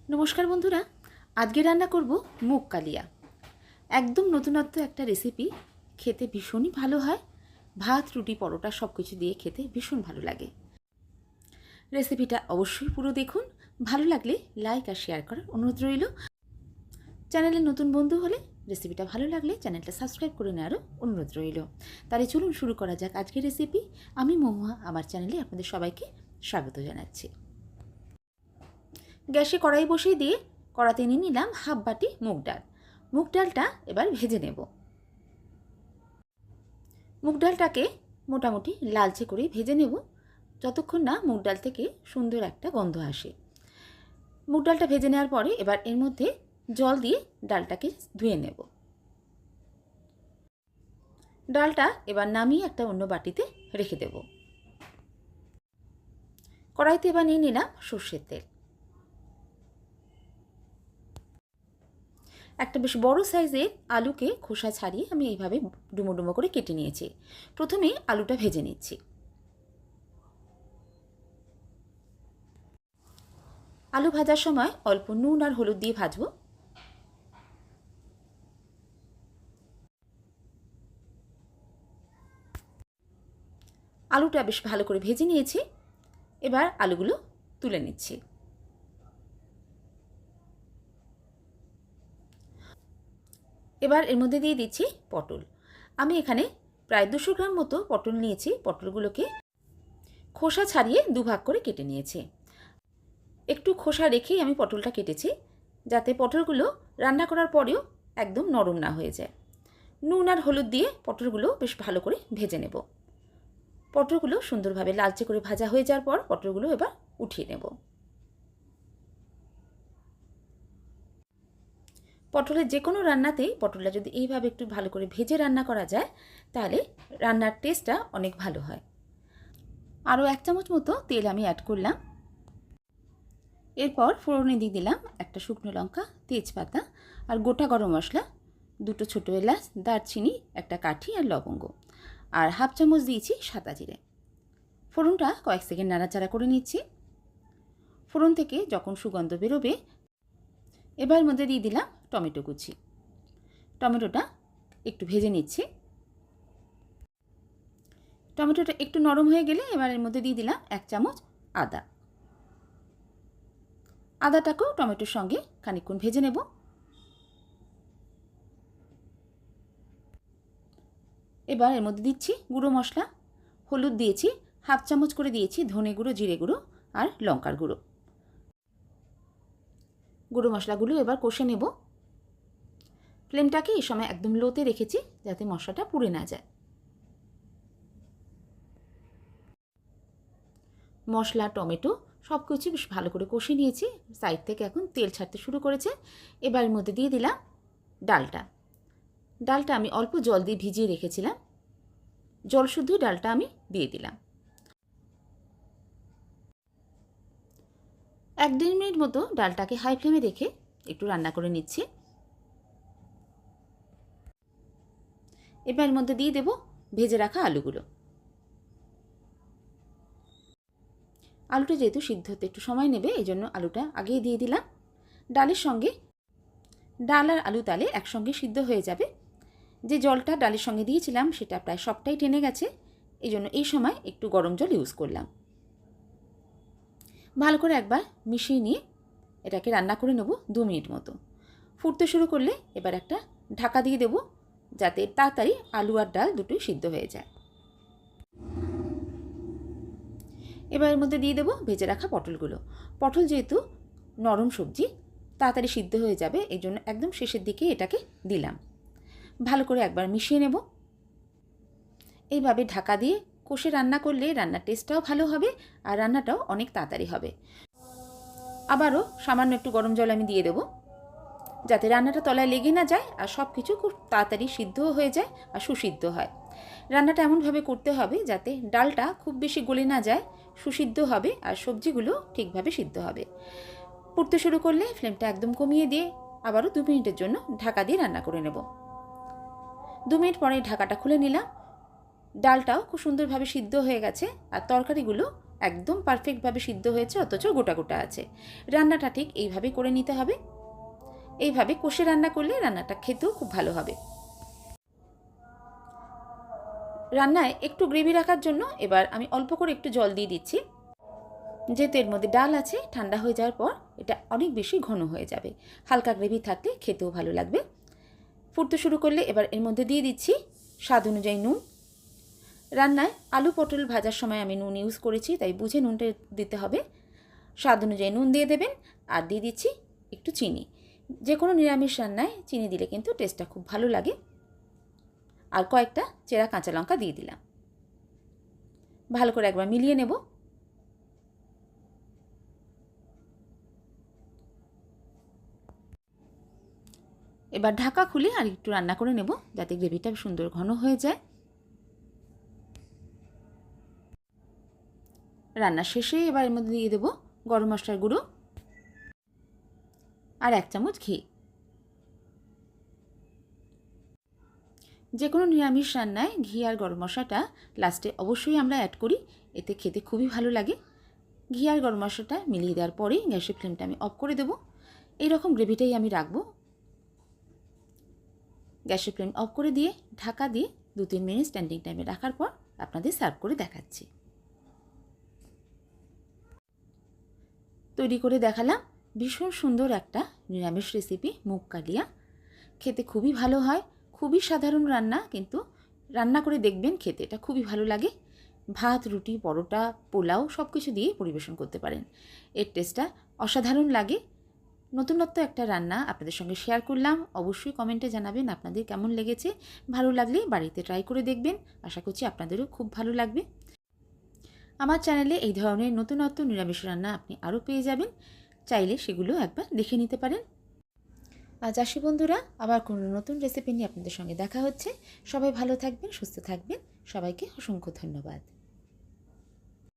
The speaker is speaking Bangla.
নমস্কার বন্ধুরা, আজকে রান্না করব মুগ কালিয়া। একদম নতুনত্ব একটা রেসিপি, খেতে ভীষণই ভালো হয়। ভাত, রুটি, পরোটা সব কিছু দিয়ে খেতে ভীষণ ভালো লাগে। রেসিপিটা অবশ্যই পুরো দেখুন। ভালো লাগলে লাইক আর শেয়ার করার অনুরোধ রইল। চ্যানেলে নতুন বন্ধু হলে রেসিপিটা ভালো লাগলে চ্যানেলটা সাবস্ক্রাইব করে নেওয়ারও অনুরোধ রইল। তাহলে চলুন শুরু করা যাক আজকের রেসিপি। আমি মহুয়া, আমার চ্যানেলে আপনাদের সবাইকে স্বাগত জানাচ্ছি। গ্যাসে কড়াই বসিয়ে দিয়ে কড়াতে নিয়ে নিলাম হাফ বাটি মুগ ডাল। মুগ ডালটা এবার ভেজে নেব। মুগ ডালটাকে মোটামুটি লালচে করে ভেজে নেব, যতক্ষণ না মুগ ডাল থেকে সুন্দর একটা গন্ধ আসে। মুগ ডালটা ভেজে নেওয়ার পরে এবার এর মধ্যে জল দিয়ে ডালটাকে ধুয়ে নেব। ডালটা এবার নামিয়ে একটা অন্য বাটিতে রেখে দেব। কড়াইতে এবার নিয়ে নিলাম সর্ষের তেল। একটা বেশ বড় সাইজের আলুকে খোসা ছাড়িয়ে আমি এইভাবে ডুমো ডুমো করে কেটে নিয়েছি। প্রথমে আলুটা ভেজে নিচ্ছি। আলু ভাজার সময় অল্প নুন আর হলুদ দিয়ে ভাজবো। আলুটা বেশ ভালো করে ভেজে নিয়েছি। এবার আলুগুলো তুলে নিচ্ছি। এবার এর মধ্যে দিয়ে দিচ্ছি পটল। আমি এখানে প্রায় 200 গ্রাম মতো পটল নিয়েছি। পটলগুলোকে খোসা ছাড়িয়ে দুভাগ করে কেটে নিয়েছি। একটু খোসা রেখেই আমি পটলটা কেটেছি, যাতে পটলগুলো রান্না করার পরেও একদম নরম না হয়ে যায়। নুন আর হলুদ দিয়ে পটলগুলো বেশ ভালো করে ভেজে নেব। পটলগুলো সুন্দরভাবে লালচে করে ভাজা হয়ে যাওয়ার পর পটলগুলো এবার উঠিয়ে নেব। পটলের যে কোনো রান্নাতেই পটলটা যদি এইভাবে একটু ভালো করে ভেজে রান্না করা যায়, তাহলে রান্নার টেস্টটা অনেক ভালো হয়। আরও 1 চামচ মতো তেল আমি অ্যাড করলাম। এরপর ফোড়নে দিয়ে দিলাম একটা শুকনো লঙ্কা, তেজপাতা আর গোটা গরম মশলা, 2টো ছোটো এলাচ, দারচিনি, একটা কাঠি আর লবঙ্গ, আর হাফ চামচ দিয়েছি সাদা জিরে। ফোড়নটা কয়েক সেকেন্ড নাড়াচাড়া করে নিচ্ছি। ফোড়ন থেকে যখন সুগন্ধ বেরোবে, এবার মধ্যে দিয়ে দিলাম টমেটো কুচি। টমেটোটা একটু ভেজে নিচ্ছি। টমেটোটা একটু নরম হয়ে গেলে এবার এর মধ্যে দিয়ে দিলাম 1 চামচ আদা। আদাটাকেও টমেটোর সঙ্গে খানিকক্ষণ ভেজে নেব। এবার এর মধ্যে দিচ্ছি গুঁড়ো মশলা। হলুদ দিয়েছি, হাফ চামচ করে দিয়েছি ধনে গুঁড়ো, জিরে গুঁড়ো আর লঙ্কার গুঁড়ো। গুঁড়ো মশলাগুলো এবার কষে নেব। ফ্লেমটাকে এই সময় একদম লোতে রেখেছি, যাতে মশলাটা পুড়ে না যায়। মশলা, টমেটো সব কিছু বেশ ভালো করে কষে নিয়েছি। সাইড থেকে এখন তেল ছাড়তে শুরু করেছে। এবার এর মধ্যে দিয়ে দিলাম ডালটা। ডালটা আমি অল্প জল দিয়ে ভিজিয়ে রেখেছিলাম। জল শুদ্ধ ডালটা আমি দিয়ে দিলাম। 1-1.5 মিনিট মতো ডালটাকে হাই ফ্লেমে রেখে একটু রান্না করে নিচ্ছি। এবার এর মধ্যে দিয়ে দেব ভেজে রাখা আলুগুলো। আলুটা যেহেতু সিদ্ধ হতে একটু সময় নেবে, এই জন্য আলুটা আগেই দিয়ে দিলাম। ডালের সঙ্গে ডাল আর আলু তালে একসঙ্গে সিদ্ধ হয়ে যাবে। যে জলটা ডালের সঙ্গে দিয়েছিলাম সেটা প্রায় সবটাই টেনে গেছে, এই জন্য এই সময় একটু গরম জল ইউজ করলাম। ভালো করে একবার মিশিয়ে নিয়ে এটাকে রান্না করে নেব 2 মিনিট মতো। ফুটতে শুরু করলে এবার একটা ঢাকা দিয়ে দেব, যাতে তাড়াতাড়ি আলু আর ডাল দুটোই সিদ্ধ হয়ে যায়। এবার এর মধ্যে দিয়ে দেবো ভেজে রাখা পটলগুলো। পটল যেহেতু নরম সবজি, তাড়াতাড়ি সিদ্ধ হয়ে যাবে, এই জন্য একদম শেষের দিকে এটাকে দিলাম। ভালো করে একবার মিশিয়ে নেব। এইভাবে ঢাকা দিয়ে কষে রান্না করলে রান্নার টেস্টটাও ভালো হবে আর রান্নাটাও অনেক তাড়াতাড়ি হবে। আবারও সামান্য একটু গরম জল আমি দিয়ে দেবো, যাতে রান্নাটা তলায় লেগে না যায় আর সব কিছু খুব তাড়াতাড়ি সিদ্ধও হয়ে যায় আর সুসিদ্ধ হয়। রান্নাটা এমনভাবে করতে হবে যাতে ডালটা খুব বেশি গলে না যায়, সুসিদ্ধ হবে আর সবজিগুলো ঠিকভাবে সিদ্ধ হবে। ফুটতে শুরু করলে ফ্লেমটা একদম কমিয়ে দিয়ে আবারও 2 মিনিটের জন্য ঢাকা দিয়ে রান্না করে নেব। 2 মিনিট পরে ঢাকাটা খুলে নিলাম। ডালটাও খুব সুন্দরভাবে সিদ্ধ হয়ে গেছে আর তরকারিগুলো একদম পারফেক্টভাবে সিদ্ধ হয়েছে, অথচ গোটা গোটা আছে। রান্নাটা ঠিক এইভাবে করে নিতে হবে। এইভাবে কষে রান্না করলে রান্নাটা খেতেও খুব ভালো হবে। রান্নায় একটু গ্রেভি রাখার জন্য এবার আমি অল্প করে একটু জল দিয়ে দিচ্ছি। যেহেতু এর মধ্যে ডাল আছে, ঠান্ডা হয়ে যাওয়ার পর এটা অনেক বেশি ঘন হয়ে যাবে। হালকা গ্রেভি থাকলে খেতেও ভালো লাগবে। ফুটতে শুরু করলে এবার এর মধ্যে দিয়ে দিচ্ছি স্বাদ অনুযায়ী নুন। রান্নায় আলু পটল ভাজার সময় আমি নুন ইউজ করেছি, তাই বুঝে নুনটা দিতে হবে। স্বাদ অনুযায়ী নুন দিয়ে দেবেন। আর দিয়ে দিচ্ছি একটু চিনি। যে কোনো নিরামিষ রান্নায় চিনি দিলে কিন্তু টেস্টটা খুব ভালো লাগে। আর কয়েকটা চেরা কাঁচা লঙ্কা দিয়ে দিলাম। ভালো করে একবার মিলিয়ে নেব। এবার ঢাকা খুলে আর একটু রান্না করে নেব, যাতে গ্রেভিটা সুন্দর ঘন হয়ে যায়। রান্না শেষে এবার এর মধ্যে দিয়ে দেবো গরম মশলার গুঁড়ো আর 1 চামচ ঘি। যে কোনো নিরামিষ রান্নায় ঘি আর গরম মশলাটা লাস্টে অবশ্যই আমরা অ্যাড করি, এতে খেতে খুবই ভালো লাগে। ঘি আর গরম মশলাটা মিলিয়ে দেওয়ার পরেই গ্যাসের ফ্লেমটা আমি অফ করে দেবো। এইরকম গ্রেভিটাই আমি রাখবো। গ্যাসের ফ্লেম অফ করে দিয়ে ঢাকা দিয়ে 2-3 মিনিট স্ট্যান্ডিং টাইমে রাখার পর আপনাদের সার্ভ করে দেখাচ্ছি। তৈরি করে দেখালাম ভীষণ সুন্দর একটা নিরামিষ রেসিপি মুগ কালিয়া। খেতে খুবই ভালো হয়, খুবই সাধারণ রান্না, কিন্তু রান্না করে দেখবেন খেতে এটা খুবই ভালো লাগে। ভাত, রুটি, পরোটা, পোলাও সব কিছু দিয়ে পরিবেশন করতে পারেন। এর টেস্টটা অসাধারণ লাগে। নতুনত্ব একটা রান্না আপনাদের সঙ্গে শেয়ার করলাম। অবশ্যই কমেন্টে জানাবেন আপনাদের কেমন লেগেছে। ভালো লাগলে বাড়িতে ট্রাই করে দেখবেন। আশা করছি আপনাদেরও খুব ভালো লাগবে। আমার চ্যানেলে এই ধরনের নতুনত্ব নিরামিষ রান্না আপনি আরও পেয়ে যাবেন, চাইলে সেগুলো একবার দেখে নিতে পারেন। আজ আসি বন্ধুরা, আবার কোনো নতুন রেসিপি নিয়ে আপনাদের সঙ্গে দেখা হচ্ছে। সবাই ভালো থাকবেন, সুস্থ থাকবেন। সবাইকে অসংখ্য ধন্যবাদ।